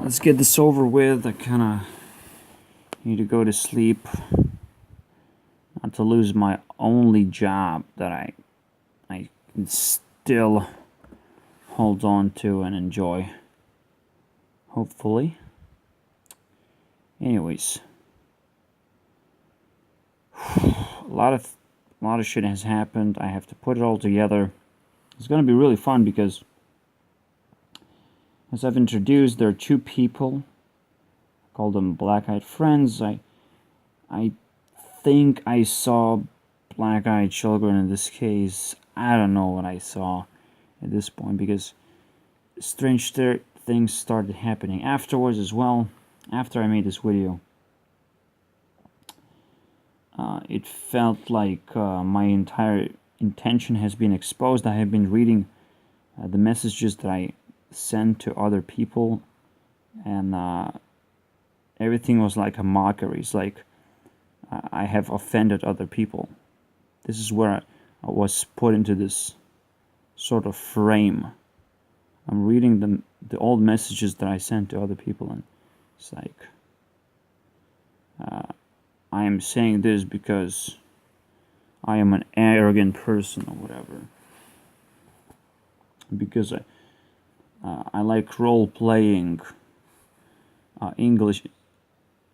let's get this over with. I kind of need to go to sleep. Not to lose my only job that I can still hold on to and enjoy. Hopefully. Anyways, a lot of shit has happened. I have to put it all together. It's gonna be really fun because, as I've introduced, there are two people. I call them black-eyed friends. I think I saw black-eyed children in this case. I don't know what I saw at this point because strange things started happening afterwards as well. After I made this video, it felt like my entire intention has been exposed. I have been reading the messages that I sent to other people, and everything was like a mockery. It's like I have offended other people. This is where I was put into this sort of frame. I'm reading the old messages that I sent to other people, and it's like I am saying this because I am an arrogant person or whatever. Because I like role playing English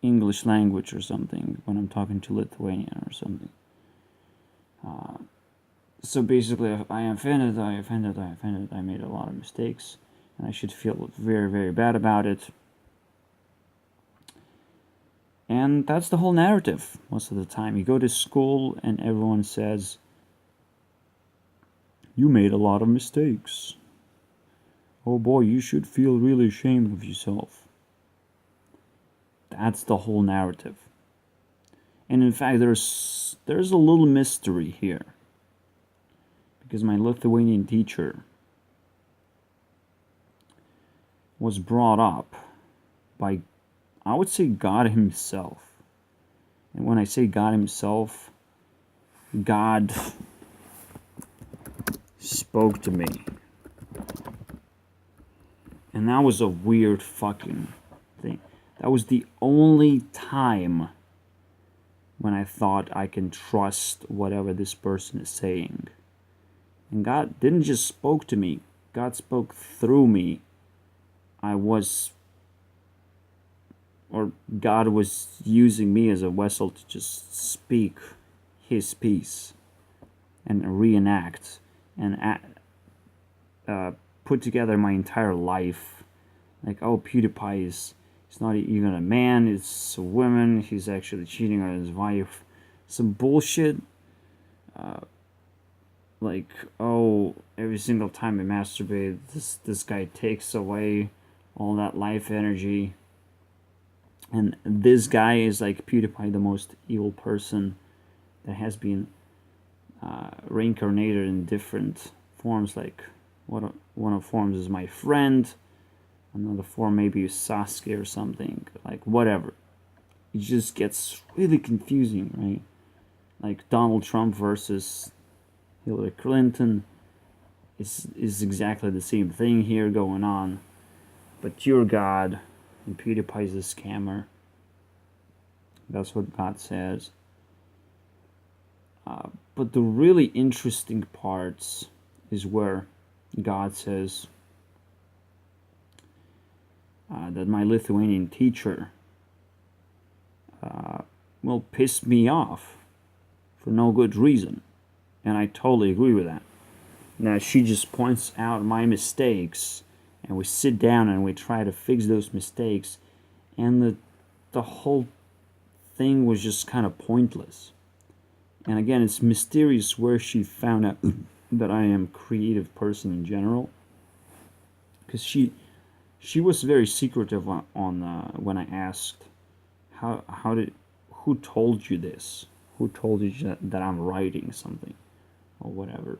language or something when I'm talking to Lithuanian or something. So basically, I offended. I made a lot of mistakes, and I should feel very, very bad about it. And that's the whole narrative most of the time. You go to school and everyone says, you made a lot of mistakes. Oh boy, you should feel really ashamed of yourself. That's the whole narrative. And in fact, there's a little mystery here. Because my Lithuanian teacher was brought up by, I would say, God himself. And when I say God himself, God spoke to me. And that was a weird fucking thing. That was the only time when I thought I can trust whatever this person is saying. And God didn't just spoke to me. God spoke through me. God was using me as a vessel to just speak his piece and reenact and put together my entire life. Like, oh, PewDiePie is not even a man, it's a woman, he's actually cheating on his wife. Some bullshit. Like, oh, every single time I masturbate, this guy takes away all that life energy. And this guy is like PewDiePie, the most evil person that has been reincarnated in different forms. Like, one of the forms is my friend, another form maybe is Sasuke or something. Like, whatever. It just gets really confusing, right? Like Donald Trump versus Hillary Clinton is exactly the same thing here going on, but you're God and PewDiePie is a scammer. That's what God says. But the really interesting parts is where God says that my Lithuanian teacher pissed me off for no good reason. And I totally agree with that. Now, she just points out my mistakes, and we sit down and we try to fix those mistakes, and the whole thing was just kind of pointless. And again, it's mysterious where she found out that I am a creative person in general, because she was very secretive on when I asked, who told you this? Who told you that I'm writing something or whatever?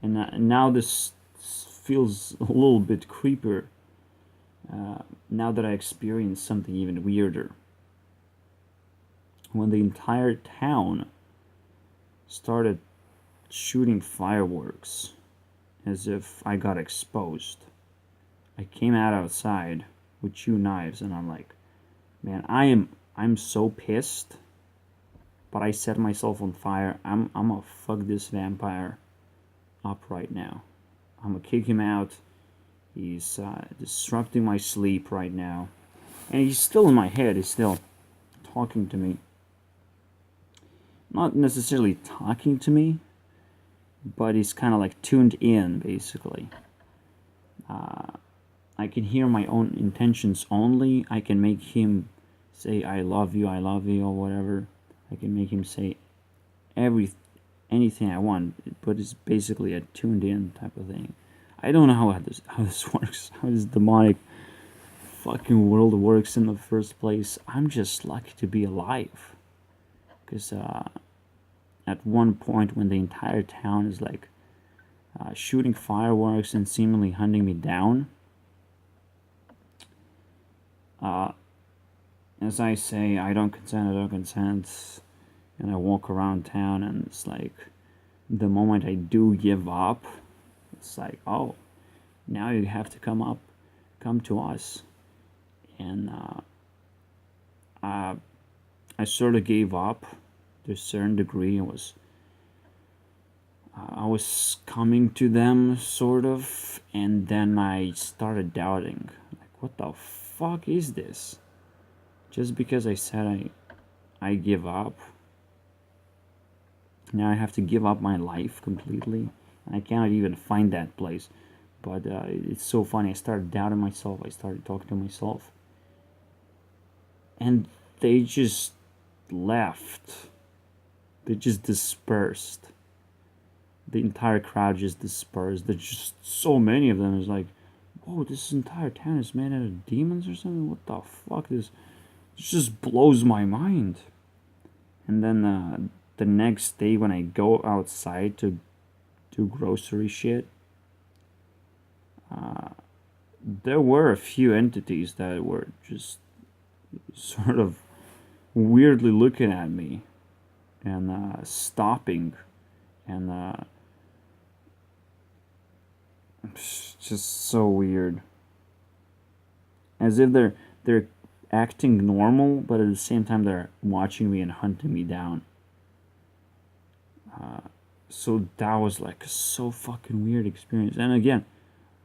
And now this feels a little bit creepier now that I experienced something even weirder. When the entire town started shooting fireworks as if I got exposed. I came out outside with 2 knives, and I'm like, man, I'm so pissed, but I set myself on fire. I'm gonna fuck this vampire up right now. I'm gonna kick him out. He's disrupting my sleep right now, and he's still in my head. He's still talking to me. Not necessarily talking to me, but he's kind of like tuned in, basically. I can hear my own intentions only. I can make him say I love you, or whatever. I can make him say anything I want, but it's basically a tuned in type of thing. I don't know how this works, how this demonic fucking world works in the first place. I'm just lucky to be alive. Because at one point when the entire town is like shooting fireworks and seemingly hunting me down, as I say, I don't consent, and I walk around town, and it's like, the moment I do give up, it's like, oh, now you have to come to us. And I sort of gave up to a certain degree. I was coming to them, sort of, and then I started doubting, like, what the fuck is this? Just because I said I give up, now I have to give up my life completely, and I cannot even find that place. But it's so funny. I started doubting myself. I started talking to myself, and they just left. They just dispersed. The entire crowd just dispersed. There's just so many of them. It's like, whoa, this entire town is made out of demons or something? What the fuck? This just blows my mind. And then the next day when I go outside to do grocery shit, there were a few entities that were just sort of weirdly looking at me and stopping, and it's just so weird, as if they're acting normal, but at the same time they're watching me and hunting me down. So that was like a so fucking weird experience. And again,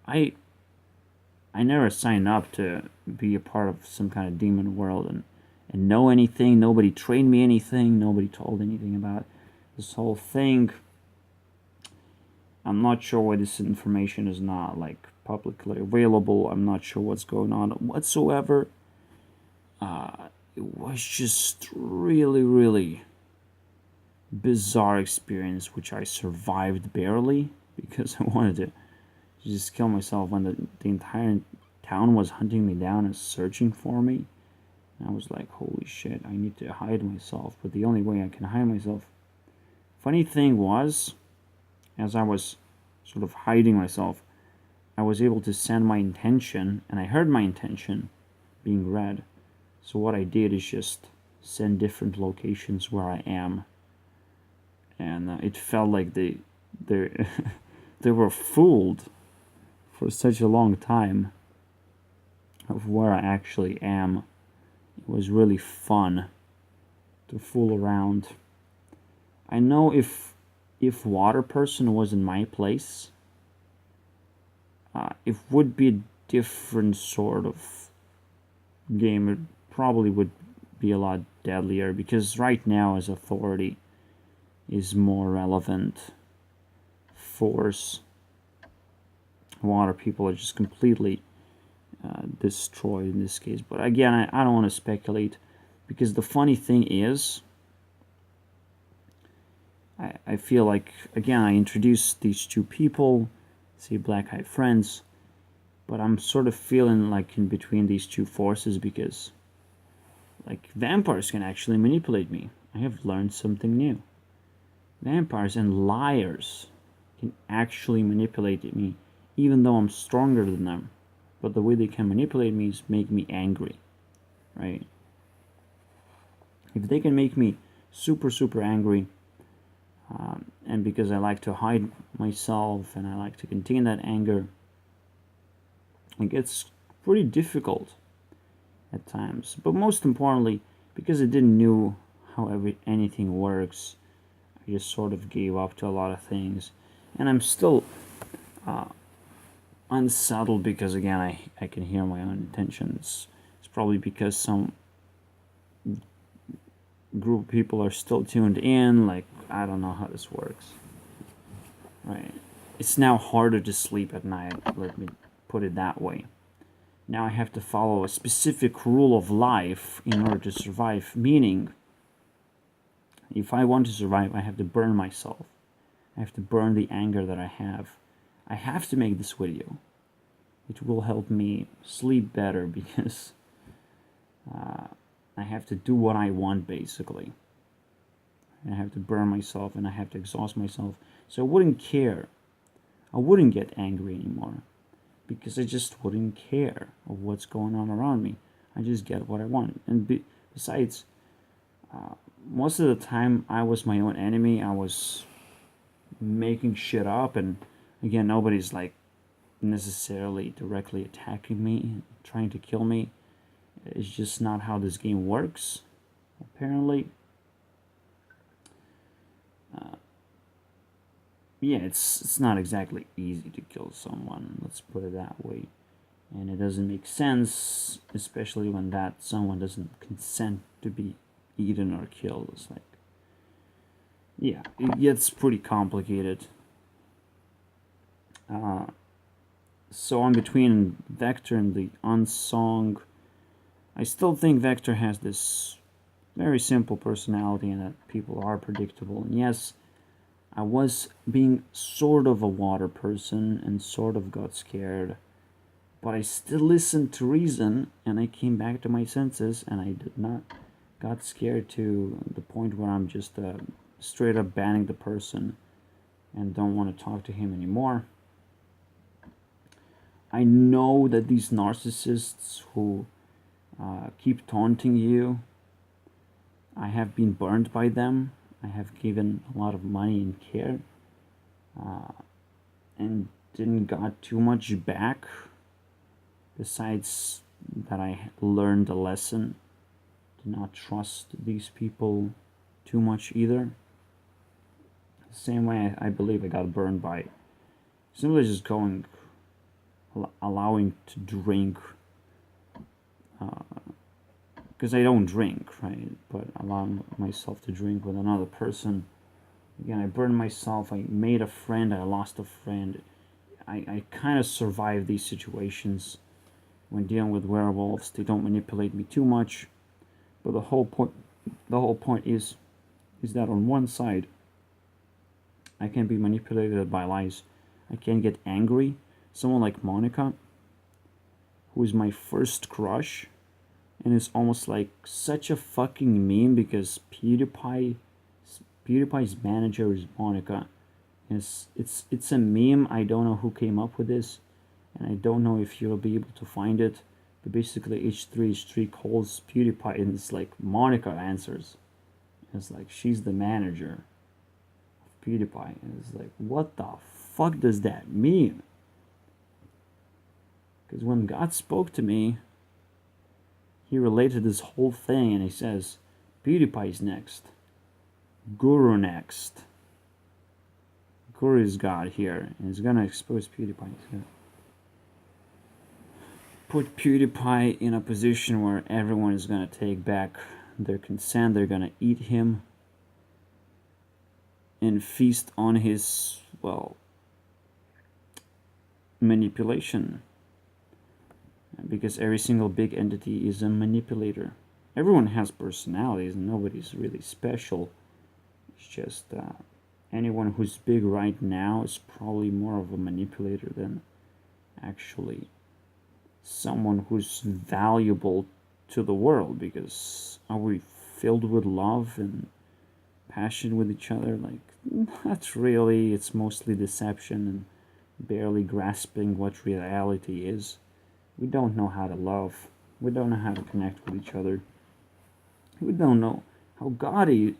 I never signed up to be a part of some kind of demon world and know anything. Nobody trained me anything. Nobody told anything about this whole thing. I'm not sure why this information is not like publicly available. I'm not sure what's going on whatsoever. It was just really, really bizarre experience, which I survived barely because I wanted to just kill myself when the entire town was hunting me down and searching for me. And I was like, holy shit, I need to hide myself. But the only way I can hide myself... Funny thing was, as I was sort of hiding myself, I was able to send my intention, and I heard my intention being read. So what I did is just send different locations where I am. And it felt like they were fooled for such a long time of where I actually am. It was really fun to fool around. I know if Water Person was in my place, it would be a different sort of game. It probably would be a lot deadlier, because right now as Authority is more relevant force. Water people are just completely destroyed in this case. But again, I don't want to speculate, because the funny thing is, I feel like, again, I introduced these two people, say Black Eye Friends, but I'm sort of feeling like in between these two forces, because like vampires can actually manipulate me. I have learned something new. Vampires and liars can actually manipulate me, even though I'm stronger than them. But the way they can manipulate me is make me angry, right? If they can make me super, super angry, and because I like to hide myself and I like to contain that anger, It gets pretty difficult at times. But most importantly, because I didn't know how anything works, I just sort of gave up to a lot of things. And I'm still unsettled because, again, I can hear my own intentions. It's probably because some group of people are still tuned in. Like, I don't know how this works. Right. It's now harder to sleep at night, let me put it that way. Now I have to follow a specific rule of life in order to survive, meaning if I want to survive, I have to burn myself. I have to burn the anger that I have. I have to make this video. It will help me sleep better because I have to do what I want, basically. I have to burn myself and I have to exhaust myself. So I wouldn't care. I wouldn't get angry anymore because I just wouldn't care of what's going on around me. I just get what I want. And besides, most of the time I was my own enemy. I was making shit up, and again, nobody's like necessarily directly attacking me, trying to kill me. It's just not how this game works, apparently. Yeah, it's not exactly easy to kill someone, let's put it that way. And it doesn't make sense, especially when that someone doesn't consent to be eaten or killed. It's like, yeah, it gets pretty complicated. So I'm between Vector and the Unsong. I still think Vector has this very simple personality and that people are predictable. And yes, I was being sort of a water person and sort of got scared, but I still listened to reason and I came back to my senses and I did not got scared to the point where I'm just straight up banning the person and don't want to talk to him anymore. I know that these narcissists who keep taunting you, I have been burned by them. I have given a lot of money and care and didn't got too much back, besides that I learned a lesson to not trust these people too much either. The same way I believe I got burned by simply just allowing to drink, because I don't drink, right? But allowing myself to drink with another person. Again, I burned myself. I made a friend. I lost a friend. I kind of survive these situations when dealing with werewolves. They don't manipulate me too much. But the whole point is that on one side, I can be manipulated by lies. I can get angry. Someone like Monica, who is my first crush, and it's almost like such a fucking meme because PewDiePie's manager is Monica. It's a meme. I don't know who came up with this, and I don't know if you'll be able to find it. But basically, H3 calls PewDiePie, and it's like Monica answers. It's like she's the manager of PewDiePie, and it's like, what the fuck does that mean? Because when God spoke to me, he related this whole thing and he says, PewDiePie's next. Guru next. Guru is God here and he's gonna expose PewDiePie. He's gonna put PewDiePie in a position where everyone is gonna take back their consent. They're gonna eat him and feast on his, well, manipulation. Because every single big entity is a manipulator. Everyone has personalities and nobody's really special. It's just anyone who's big right now is probably more of a manipulator than actually someone who's valuable to the world. Because are we filled with love and passion with each other? Like, not really. It's mostly deception and barely grasping what reality is. We don't know how to love. We don't know how to connect with each other. We don't know how God is,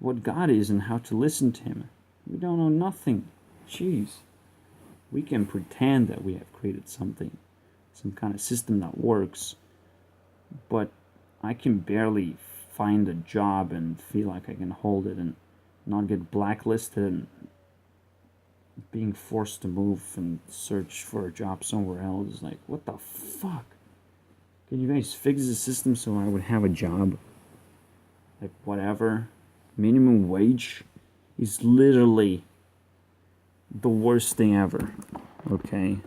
what God is, and how to listen to Him. We don't know nothing. Jeez. We can pretend that we have created something, some kind of system that works, but I can barely find a job and feel like I can hold it and not get blacklisted and being forced to move and search for a job somewhere else. Like, what the fuck? Can you guys fix the system so I would have a job? Like, whatever. Minimum wage is literally the worst thing ever. Okay?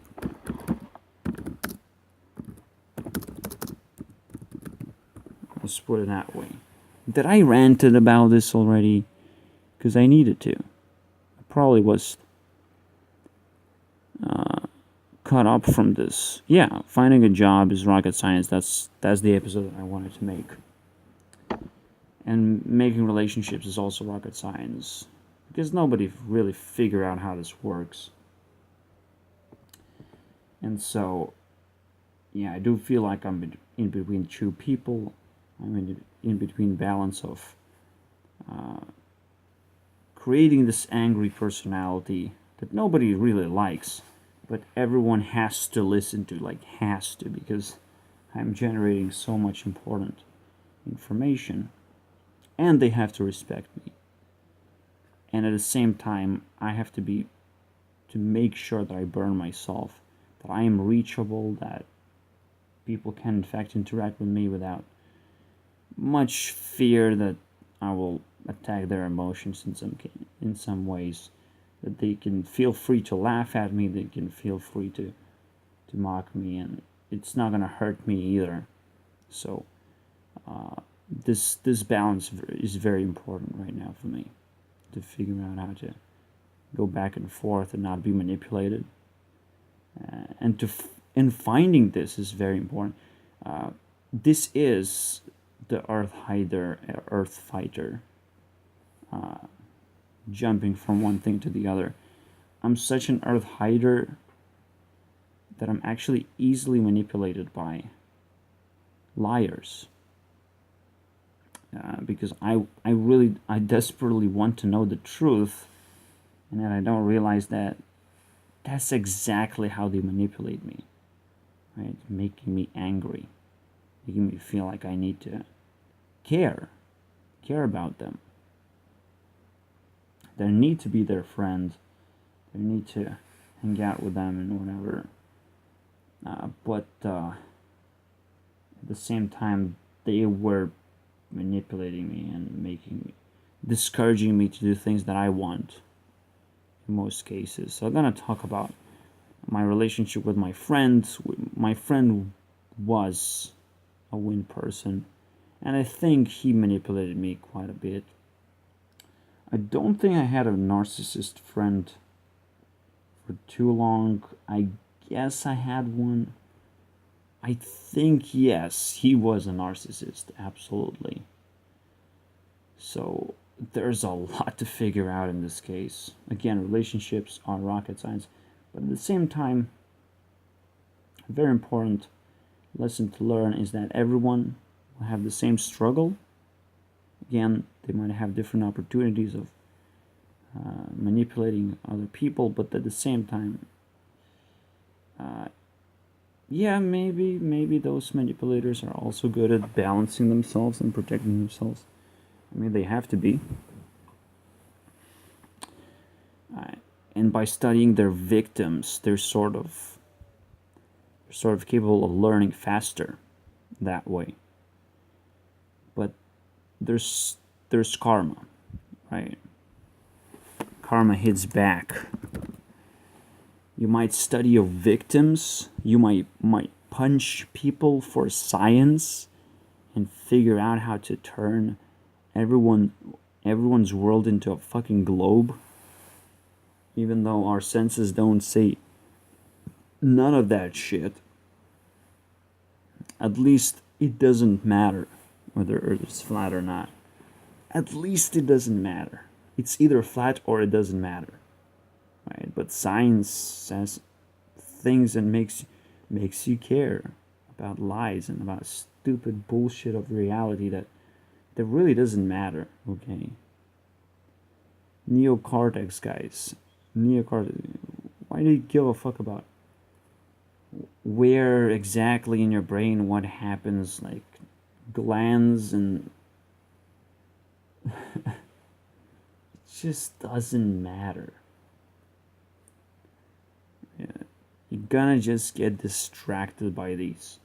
Let's put it that way. Did I ranted about this already? Because I needed to. I probably was caught up from this. Yeah, finding a job is rocket science. That's the episode that I wanted to make. And making relationships is also rocket science. Because nobody really figured out how this works. And so, yeah, I do feel like I'm in between two people. I'm in between balance of creating this angry personality that nobody really likes, but everyone has to listen to, like has to, because I'm generating so much important information, and they have to respect me. And at the same time, I have to make sure that I burn myself, that I am reachable, that people can in fact interact with me without much fear that I will attack their emotions in some ways, that they can feel free to laugh at me, they can feel free to mock me, and it's not gonna hurt me either. So this balance is very important right now for me, to figure out how to go back and forth and not be manipulated, and finding this is very important. This is the Earth Fighter, jumping from one thing to the other. I'm such an Earth Hider that I'm actually easily manipulated by liars. Because I desperately want to know the truth, and then I don't realize that that's exactly how they manipulate me, right? Making me angry, making me feel like I need to care about them. They need to be their friend. They need to hang out with them and whatever. But at the same time, they were manipulating me and discouraging me to do things that I want in most cases. So I'm gonna talk about my relationship with my friends. My friend was a win person, and I think he manipulated me quite a bit. I don't think I had a narcissist friend for too long. I guess I had one. I think, yes, he was a narcissist, absolutely. So there's a lot to figure out in this case. Again, relationships are rocket science, but at the same time, a very important lesson to learn is that everyone will have the same struggle. Again, they might have different opportunities of manipulating other people, but at the same time, yeah, maybe those manipulators are also good at balancing themselves and protecting themselves. I mean, they have to be. And by studying their victims, they're sort of capable of learning faster that way. But there's karma, right? Karma hits back. You might study your victims. You might punch people for science and figure out how to turn everyone's world into a fucking globe. Even though our senses don't say none of that shit. At least it doesn't matter whether Earth is flat or not. At least it doesn't matter. It's either flat or it doesn't matter. Right? But science says things and makes you care about lies and about stupid bullshit of reality that really doesn't matter, okay? Neocortex, guys. Neocortex. Why do you give a fuck about where exactly in your brain what happens, like glands, and it just doesn't matter. Yeah. You're gonna just get distracted by these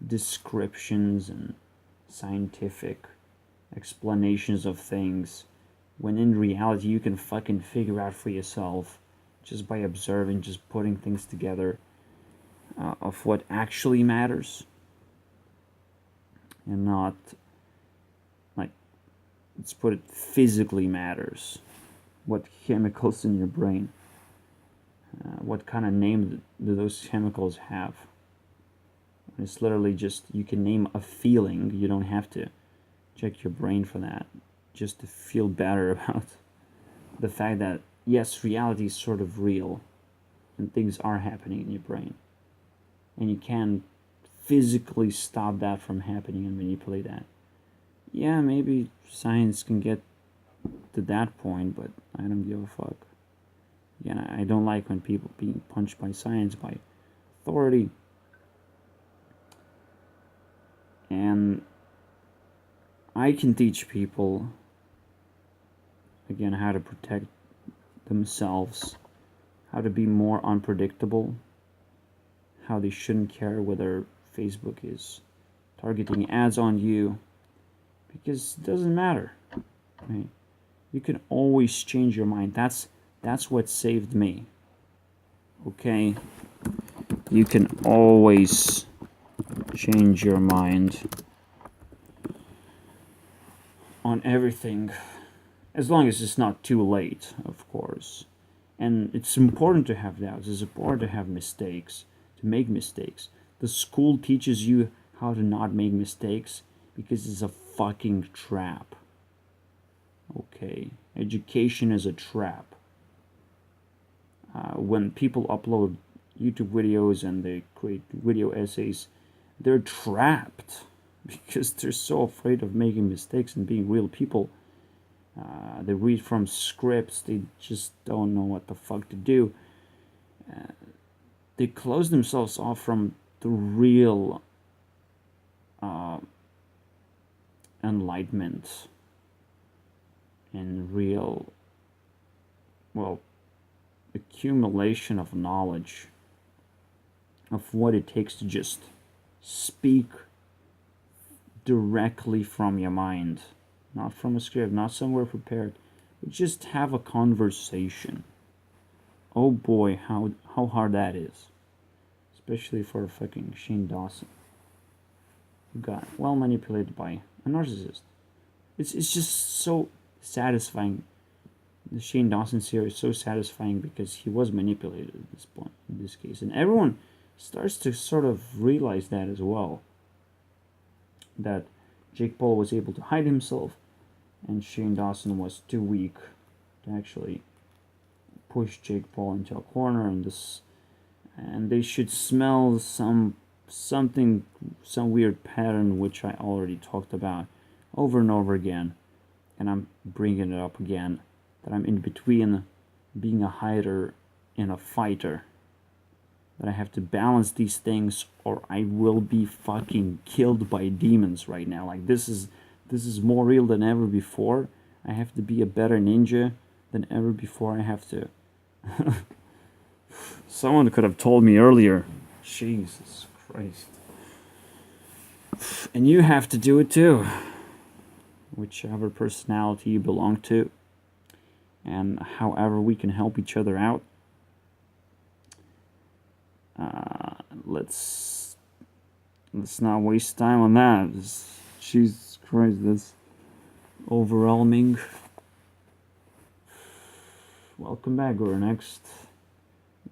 descriptions and scientific explanations of things, when in reality you can fucking figure out for yourself just by observing, just putting things together, of what actually matters, and not, like, let's put it, physically matters. What chemicals in your brain, what kind of name do those chemicals have? It's literally just, you can name a feeling. You don't have to check your brain for that, just to feel better about the fact that yes, reality is sort of real and things are happening in your brain, and you can physically stop that from happening and manipulate that. Yeah, maybe science can get to that point, but I don't give a fuck. Yeah, I don't like when people being punched by science, by authority. And I can teach people, again, how to protect themselves, how to be more unpredictable, how they shouldn't care whether Facebook is targeting ads on you, because it doesn't matter, right? You can always change your mind. That's what saved me. Okay? You can always change your mind on everything, as long as it's not too late, of course. And it's important to have doubts. It's important to have mistakes, to make mistakes. The school teaches you how to not make mistakes because it's a fucking trap. Okay? Education is a trap. When people upload YouTube videos and they create video essays, they're trapped because they're so afraid of making mistakes and being real people. They read from scripts, they just don't know what the fuck to do. They close themselves off from the real enlightenment and real, well, accumulation of knowledge of what it takes to just speak directly from your mind, not from a script, not somewhere prepared, but just have a conversation. Oh boy, how hard that is, especially for fucking Shane Dawson, who got well manipulated by a narcissist. It's just so satisfying. The Shane Dawson series is so satisfying because he was manipulated at this point, in this case, and everyone starts to sort of realize that as well. That Jake Paul was able to hide himself, and Shane Dawson was too weak to actually push Jake Paul into a corner, and they should smell some weird pattern, which I already talked about over and over again, and I'm bringing it up again, that I'm in between being a hider and a fighter, that I have to balance these things or I will be fucking killed by demons right now. Like, this is more real than ever before. I have to be a better ninja than ever before. I have to someone could have told me earlier. Jesus Christ. And you have to do it too, whichever personality you belong to, and however we can help each other out. Let's not waste time on that. Jesus Christ, that's overwhelming. Welcome back. We're next.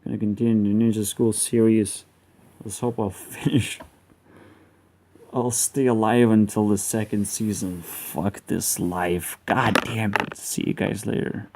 I'm gonna continue the Ninja School series. Let's hope I'll finish. I'll stay alive until the second season. Fuck this life. God damn it. See you guys later.